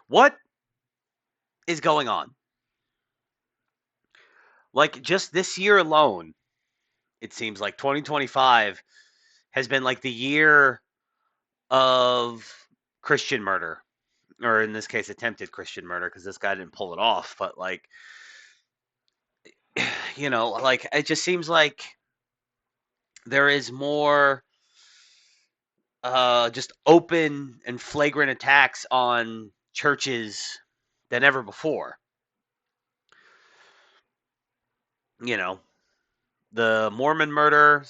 What is going on? Like, just this year alone, it seems like 2025 has been like the year of Christian murder, or in this case, attempted Christian murder, because this guy didn't pull it off. But like, like it just seems like there is more just open and flagrant attacks on churches than ever before. You know, the Mormon murder,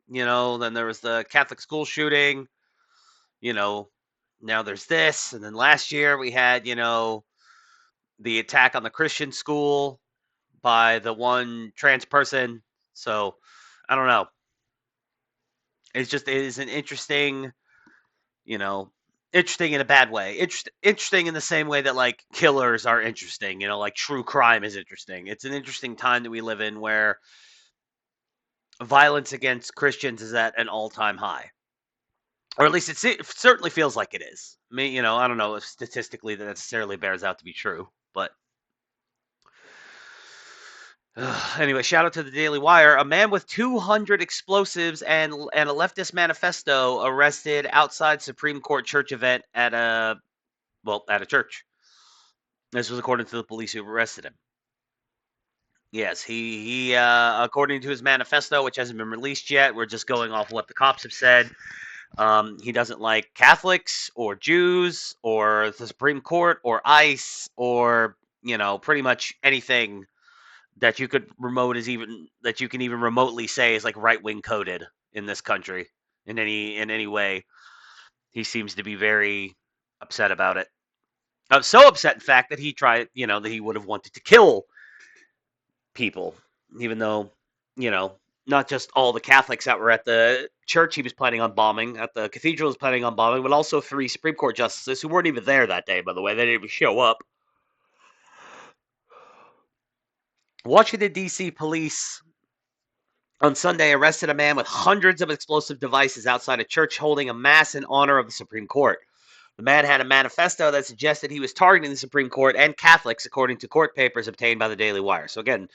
then there was the Catholic school shooting, you know, now there's this. And then last year we had, the attack on the Christian school by the one trans person. So I don't know. It is an interesting, you know, interesting in a bad way. Interesting in the same way that like killers are interesting, like true crime is interesting. It's an interesting time that we live in where violence against Christians is at an all-time high. Or at least it certainly feels like it is. I mean, I don't know if statistically that necessarily bears out to be true, but anyway, shout out to the Daily Wire. A man with 200 explosives and a leftist manifesto arrested outside Supreme Court church event at a church. This was according to the police who arrested him. Yes, he according to his manifesto, which hasn't been released yet, we're just going off what the cops have said. He doesn't like Catholics or Jews or the Supreme Court or ICE or pretty much anything that you can even remotely say is like right wing coded in this country in any way. He seems to be very upset about it. So upset, in fact, that that he would have wanted to kill people, even though, you know, not just all the Catholics that were at the church he was planning on bombing, at the cathedral he was planning on bombing, but also 3 Supreme Court justices who weren't even there that day, by the way. They didn't even show up. Washington, D.C. police on Sunday arrested a man with hundreds of explosive devices outside a church holding a mass in honor of the Supreme Court. The man had a manifesto that suggested he was targeting the Supreme Court and Catholics, according to court papers obtained by the Daily Wire. So, again,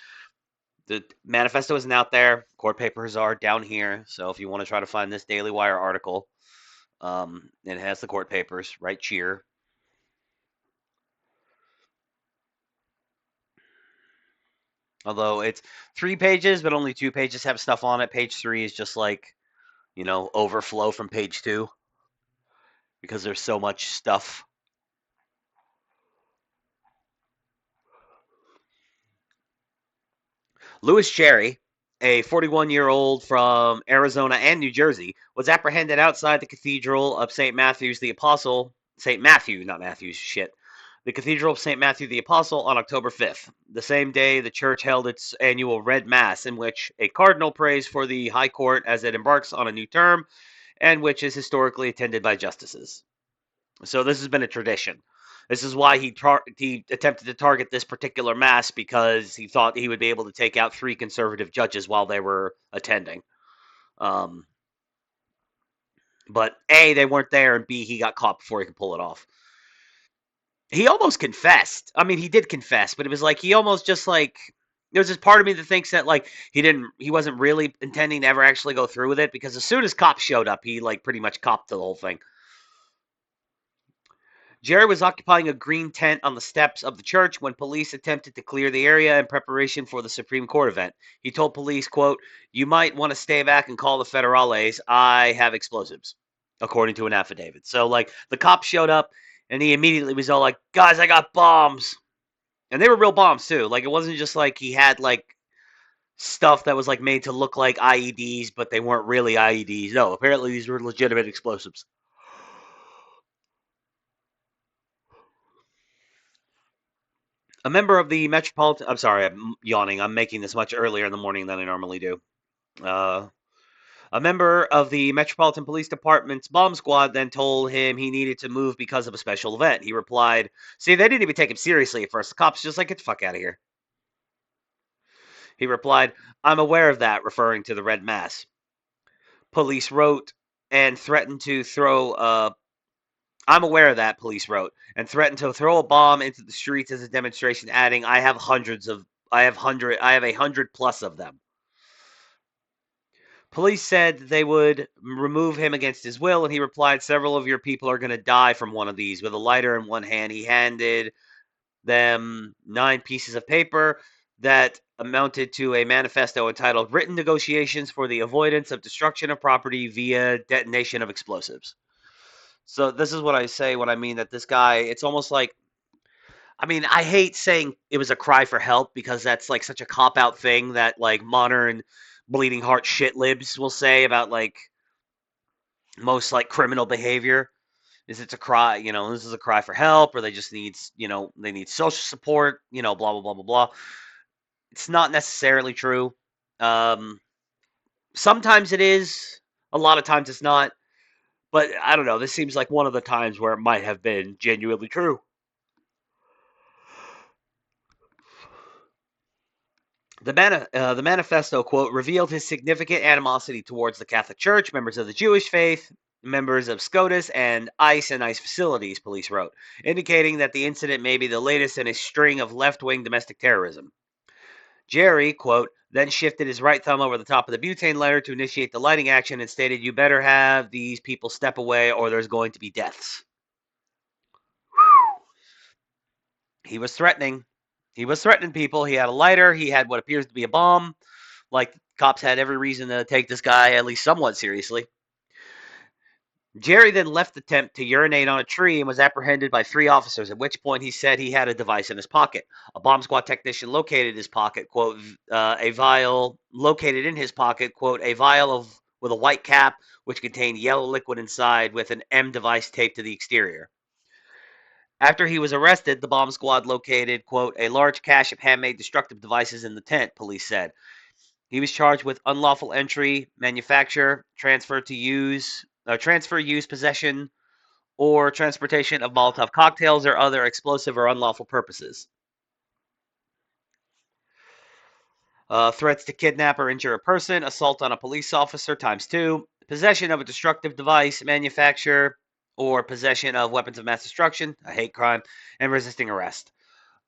the manifesto isn't out there. Court papers are down here. So, if you want to try to find this Daily Wire article, it has the court papers right here. Although it's 3 pages, but only 2 pages have stuff on it. Page 3 is just like, overflow from page 2 because there's so much stuff. Louis Cherry, a 41-year-old from Arizona and New Jersey, was apprehended outside the Cathedral of St. Matthew's the Apostle, St. Matthew, not Matthews, shit. The Cathedral of St. Matthew the Apostle on October 5th, the same day the church held its annual Red Mass, in which a cardinal prays for the High Court as it embarks on a new term, and which is historically attended by justices. So this has been a tradition. This is why he attempted to target this particular mass, because he thought he would be able to take out 3 conservative judges while they were attending. Um, but A, they weren't there, and B, he got caught before he could pull it off. He almost confessed. I mean, he did confess, but it was like he almost just like there's this part of me that thinks that like he wasn't really intending to ever actually go through with it, because as soon as cops showed up, he like pretty much copped to the whole thing. Jerry was occupying a green tent on the steps of the church when police attempted to clear the area in preparation for the Supreme Court event. He told police, quote, "You might want to stay back and call the federales. I have explosives," according to an affidavit. So, like, the cops showed up, and he immediately was all like, "Guys, I got bombs." And they were real bombs, too. Like, it wasn't just like he had, like, stuff that was, like, made to look like IEDs, but they weren't really IEDs. No, apparently these were legitimate explosives. A member of the Metropolitan. I'm sorry, I'm yawning. I'm making this much earlier in the morning than I normally do. Uh, a member of the Metropolitan Police Department's bomb squad then told him he needed to move because of a special event. He replied, "See, they didn't even take him seriously at first. The cops just like, get the fuck out of here." He replied, "I'm aware of that," referring to the Red Mass. Police wrote and threatened to throw I'm aware of that, police wrote, and threatened to throw a bomb into the streets as a demonstration, adding, I have a hundred plus of them. Police said they would remove him against his will, and he replied, several of your people are going to die from one of these. With a lighter in one hand, he handed them 9 pieces of paper that amounted to a manifesto entitled Written Negotiations for the Avoidance of Destruction of Property via Detonation of Explosives. So this is what I say when I mean that this guy, it's almost like, I mean, I hate saying it was a cry for help because that's like such a cop out thing that like modern bleeding heart shit libs will say about like most like criminal behavior is it's a cry, this is a cry for help or they just needs, they need social support, blah blah blah blah blah. It's not necessarily true. Um Sometimes it is, a lot of times it's not, but I don't know, this seems like one of the times where it might have been genuinely true. The manifesto, quote, revealed his significant animosity towards the Catholic Church, members of the Jewish faith, members of SCOTUS, and ICE facilities, police wrote, indicating that the incident may be the latest in a string of left wing domestic terrorism. Jerry, quote, then shifted his right thumb over the top of the butane lighter to initiate the lighting action and stated, you better have these people step away or there's going to be deaths. He was threatening. He was threatening people. He had a lighter. He had what appears to be a bomb. Like, cops had every reason to take this guy at least somewhat seriously. Jerry then left the tent to urinate on a tree and was apprehended by 3 officers, at which point he said he had a device in his pocket. A bomb squad technician located his pocket, quote, a vial located in his pocket, quote, a vial with a white cap which contained yellow liquid inside with an M device taped to the exterior. After he was arrested, the bomb squad located, quote, a large cache of handmade destructive devices in the tent, police said. He was charged with unlawful entry, manufacture, transfer, use, possession, or transportation of Molotov cocktails or other explosive or unlawful purposes. Threats to kidnap or injure a person, assault on a police officer ×2, possession of a destructive device, manufacture or possession of weapons of mass destruction, a hate crime, and resisting arrest.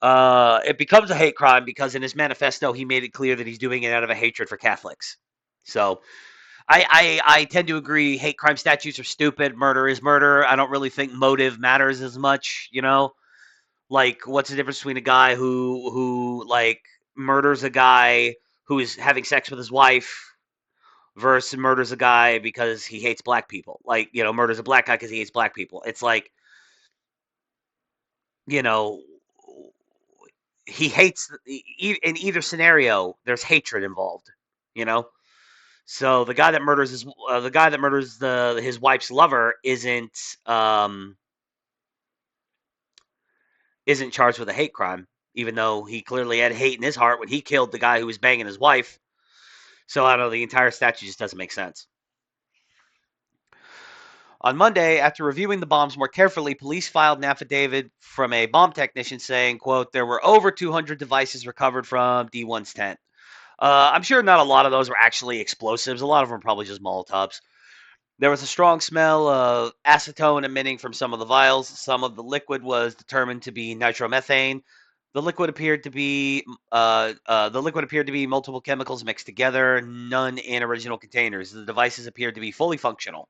It becomes a hate crime because in his manifesto he made it clear that he's doing it out of a hatred for Catholics. So I tend to agree. Hate crime statutes are stupid. Murder is murder. I don't really think motive matters as much. Like what's the difference between a guy who like murders a guy who is having sex with his wife versus murders a guy because he hates black people? Like murders a black guy because he hates black people. It's like you know he hates in either scenario. There's hatred involved. You know. So the guy that murders his wife's lover isn't charged with a hate crime, even though he clearly had hate in his heart when he killed the guy who was banging his wife. So I don't know, the entire statute just doesn't make sense. On Monday, after reviewing the bombs more carefully, police filed an affidavit from a bomb technician saying, quote, there were over 200 devices recovered from D1's tent. I'm sure not a lot of those were actually explosives. A lot of them were probably just Molotovs. There was a strong smell of acetone emitting from some of the vials. Some of the liquid was determined to be nitromethane. The liquid appeared to be multiple chemicals mixed together, none in original containers. The devices appeared to be fully functional.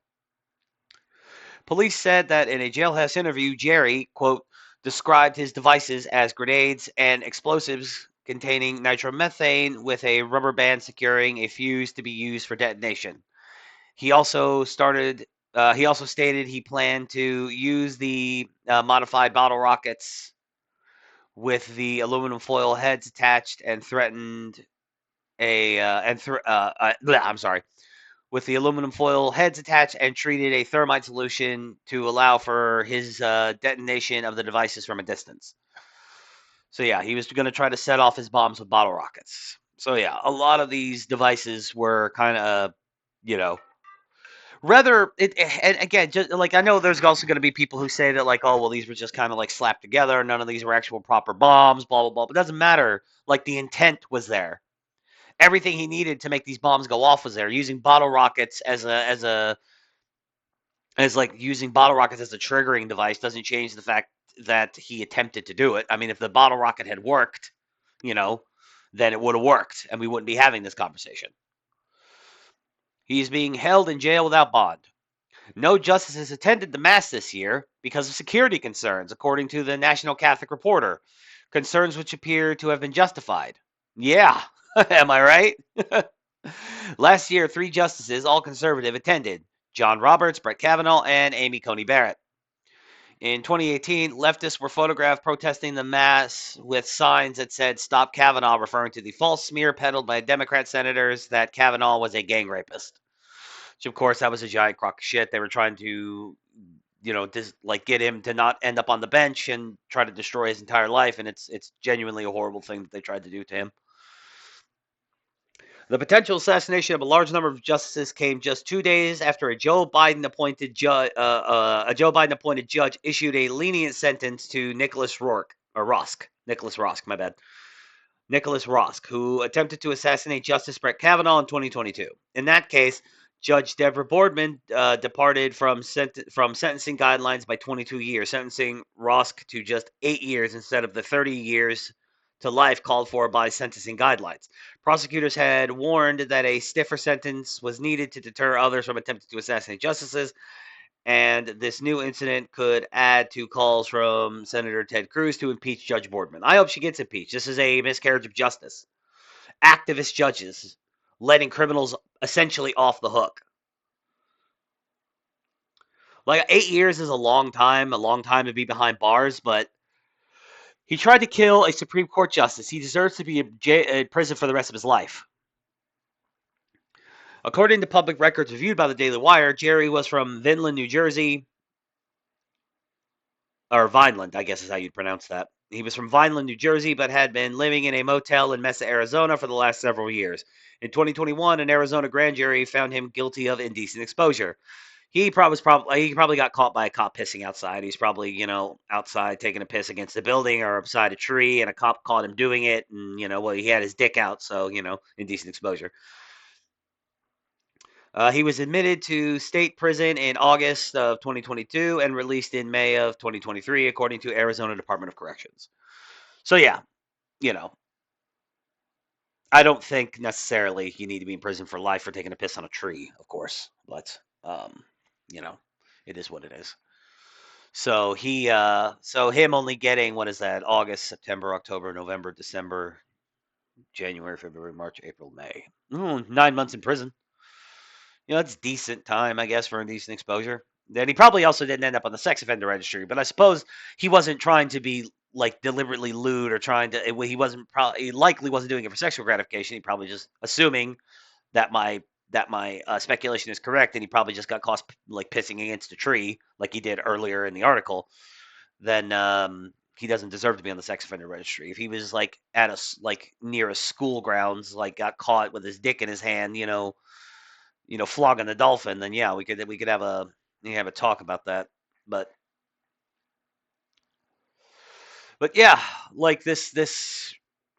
Police said that in a jailhouse interview, Jerry, quote, described his devices as grenades and explosives containing nitromethane with a rubber band securing a fuse to be used for detonation. He also stated he planned to use the modified bottle rockets with the aluminum foil heads attached and threatened a and th- I'm sorry, with the aluminum foil heads attached and treated a thermite solution to allow for his detonation of the devices from a distance. So yeah, he was going to try to set off his bombs with bottle rockets. So yeah, a lot of these devices were kind of, you know, rather it. And again, just like I know, there's also going to be people who say that like, oh well, these were just kind of like slapped together. None of these were actual proper bombs. Blah blah blah. But it doesn't matter. Like the intent was there. Everything he needed to make these bombs go off was there. Using bottle rockets as a As like using bottle rockets as a triggering device doesn't change the fact that he attempted to do it. I mean, if the bottle rocket had worked, you know, then it would have worked and we wouldn't be having this conversation. He's being held in jail without bond. No justices attended the Mass this year because of security concerns, according to the National Catholic Reporter. Concerns which appear to have been justified. Yeah, am I right? Last year, 3 justices, all conservative, attended: John Roberts, Brett Kavanaugh, and Amy Coney Barrett. In 2018, leftists were photographed protesting the Mass with signs that said "Stop Kavanaugh," referring to the false smear peddled by Democrat senators that Kavanaugh was a gang rapist. Which, of course, that was a giant crock of shit. They were trying to, get him to not end up on the bench and try to destroy his entire life, and it's genuinely a horrible thing that they tried to do to him. The potential assassination of a large number of justices came just 2 days after a Joe Biden appointed judge issued a lenient sentence to Nicholas Rosk, my bad. Nicholas Rosk, who attempted to assassinate Justice Brett Kavanaugh in 2022. In that case, Judge Deborah Boardman departed from sentencing guidelines by 22 years, sentencing Rosk to just 8 years instead of the 30 years to life called for by sentencing guidelines. Prosecutors had warned that a stiffer sentence was needed to deter others from attempting to assassinate justices, and this new incident could add to calls from Senator Ted Cruz to impeach Judge Boardman. I hope she gets impeached. This is a miscarriage of justice. Activist judges letting criminals essentially off the hook. Like 8 years is a long time to be behind bars, but he tried to kill a Supreme Court justice. He deserves to be in prison for the rest of his life. According to public records reviewed by the Daily Wire, Jerry was from Vineland, New Jersey, or Vineland, I guess is how you'd pronounce that. He was from Vineland, New Jersey, but had been living in a motel in Mesa, Arizona for the last several years. In 2021, an Arizona grand jury found him guilty of indecent exposure. He probably got caught by a cop pissing outside. He's probably, outside taking a piss against a building or beside a tree, and a cop caught him doing it, and he had his dick out, so indecent exposure. He was admitted to state prison in August of 2022 and released in May of 2023, according to Arizona Department of Corrections. So yeah, you know, I don't think necessarily you need to be in prison for life for taking a piss on a tree, of course, but you know, it is what it is. So so him only getting, what is that? August, September, October, November, December, January, February, March, April, May. 9 months in prison. That's decent time, I guess, for indecent exposure. Then he probably also didn't end up on the sex offender registry, but I suppose he wasn't trying to be like deliberately lewd or trying to. He likely wasn't doing it for sexual gratification. He probably just assuming that my speculation is correct, and he probably just got caught like pissing against a tree, like he did earlier in the article. Then he doesn't deserve to be on the sex offender registry. If he was like at near a school grounds, like got caught with his dick in his hand, flogging the dolphin, then yeah, we could have a talk about that. But yeah, like this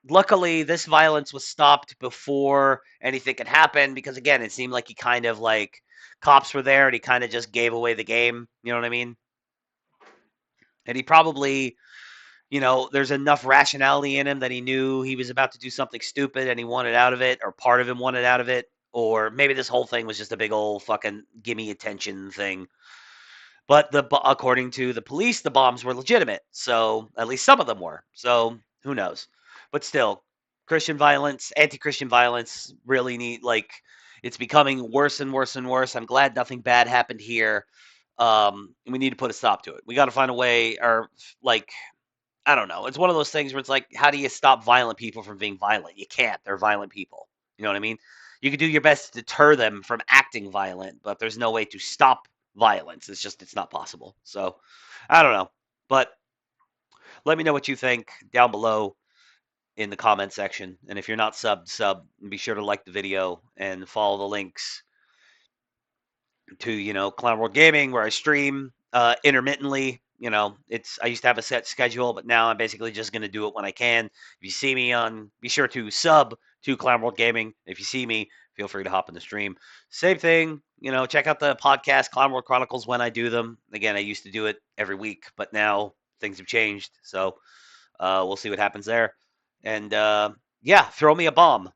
luckily this violence was stopped before anything could happen, because again, it seemed like he kind of like cops were there and he kind of just gave away the game, you know what I mean? And he probably, there's enough rationality in him that he knew he was about to do something stupid and he wanted out of it, or part of him wanted out of it, or maybe this whole thing was just a big old fucking gimme attention thing. But according to the police, the bombs were legitimate. So at least some of them were. So who knows? But still, Christian violence, anti-Christian violence, really it's becoming worse and worse and worse. I'm glad nothing bad happened here. We need to put a stop to it. We got to find a way, or like, I don't know. It's one of those things where it's like, how do you stop violent people from being violent? You can't. They're violent people. You know what I mean? You can do your best to deter them from acting violent, but there's no way to stop violence. It's not possible. So, I don't know. But let me know what you think down below in the comment section. And if you're not subbed, sub. And be sure to like the video and follow the links to, Clown World Gaming, where I stream intermittently. I used to have a set schedule, but now I'm basically just going to do it when I can. If you see me be sure to sub to Clown World Gaming. If you see me, feel free to hop in the stream. Same thing, check out the podcast Clown World Chronicles when I do them. Again, I used to do it every week, but now things have changed, so we'll see what happens there. And yeah, throw me a bomb.